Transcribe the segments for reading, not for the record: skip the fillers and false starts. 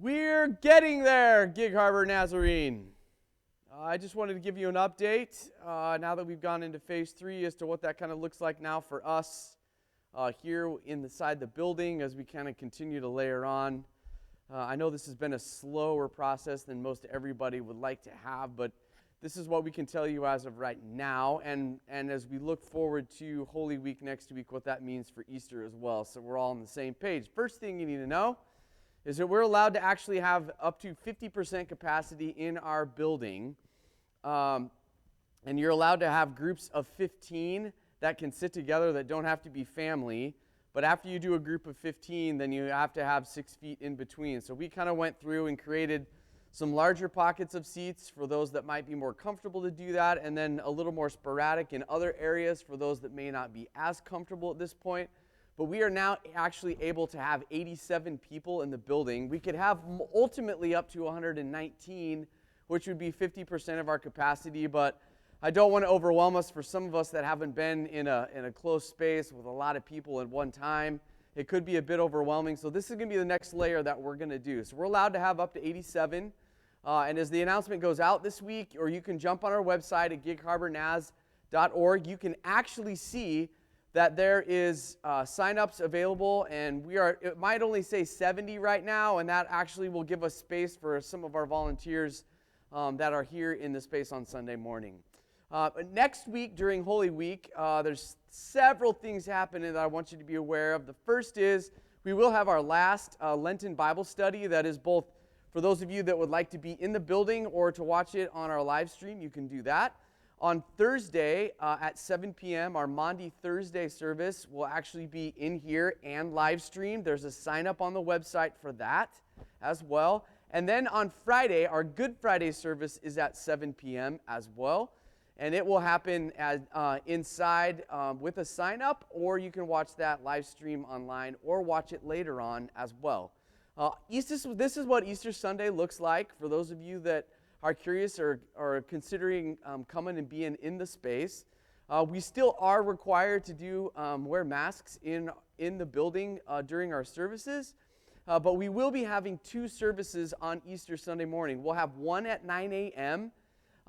We're getting there, Gig Harbor Nazarene. I just wanted to give you an update now that we've gone into phase 3 as to what that kind of looks like now for us here inside the building as we kind of continue to layer on. I know this has been a slower process than most everybody would like to have, but this is what we can tell you as of right now, and as we look forward to Holy Week next week, what that means for Easter as well, so we're all on the same page. First thing you need to know is that we're allowed to actually have up to 50% capacity in our building, and you're allowed to have groups of 15 that can sit together that don't have to be family, but after you do a group of 15, then you have to have 6 feet in between. So we kind of went through and created some larger pockets of seats for those that might be more comfortable to do that, and then a little more sporadic in other areas for those that may not be as comfortable at this point. But we are now actually able to have 87 people in the building. We could have ultimately up to 119, which would be 50% of our capacity, but I don't want to overwhelm us. For some of us that haven't been in a closed space with a lot of people at one time, it could be a bit overwhelming. So this is going to be the next layer that we're going to do. So we're allowed to have up to 87. And as the announcement goes out this week, or you can jump on our website at gigharbornaz.org, you can actually see that there is sign-ups available, and it might only say 70 right now, and that actually will give us space for some of our volunteers that are here in the space on Sunday morning. Next week during Holy Week, there's several things happening that I want you to be aware of. The first is we will have our last Lenten Bible study that is both for those of you that would like to be in the building or to watch it on our live stream. You can do that. On Thursday at 7 p.m., our Maundy Thursday service will actually be in here and live streamed. There's a sign-up on the website for that as well. And then on Friday, our Good Friday service is at 7 p.m. as well. And it will happen inside with a sign-up, or you can watch that live stream online or watch it later on as well. This is what Easter Sunday looks like for those of you that are curious or considering coming and being in the space. We still are required to wear masks in the building during our services, but we will be having 2 services on Easter Sunday morning. We'll have one at 9 a.m.,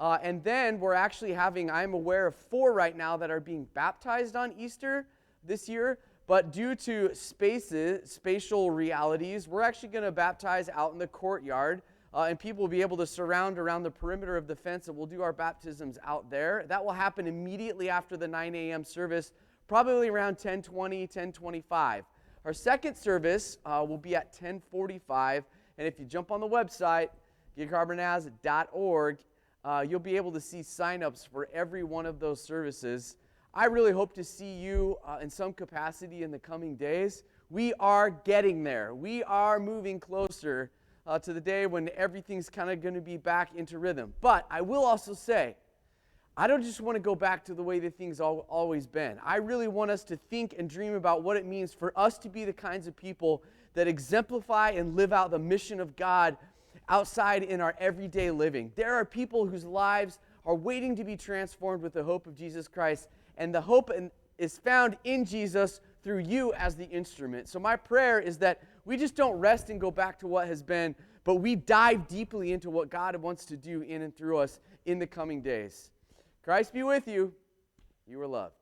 and then we're actually having, I'm aware of 4 right now that are being baptized on Easter this year, but due to spatial realities, we're actually going to baptize out in the courtyard, and people will be able to surround around the perimeter of the fence, and we'll do our baptisms out there. That will happen immediately after the 9 a.m. service, probably around 10:20, 10:25. Our second service will be at 10:45, and if you jump on the website, gigharbornaz.org, you'll be able to see sign-ups for every one of those services. I really hope to see you in some capacity in the coming days. We are getting there. We are moving closer to the day when everything's kind of going to be back into rhythm. But I will also say, I don't just want to go back to the way that things always been. I really want us to think and dream about what it means for us to be the kinds of people that exemplify and live out the mission of God outside in our everyday living. There are people whose lives are waiting to be transformed with the hope of Jesus Christ, and the hope is found in Jesus through you as the instrument. So my prayer is that we just don't rest and go back to what has been, but we dive deeply into what God wants to do in and through us in the coming days. Christ be with you. You are loved.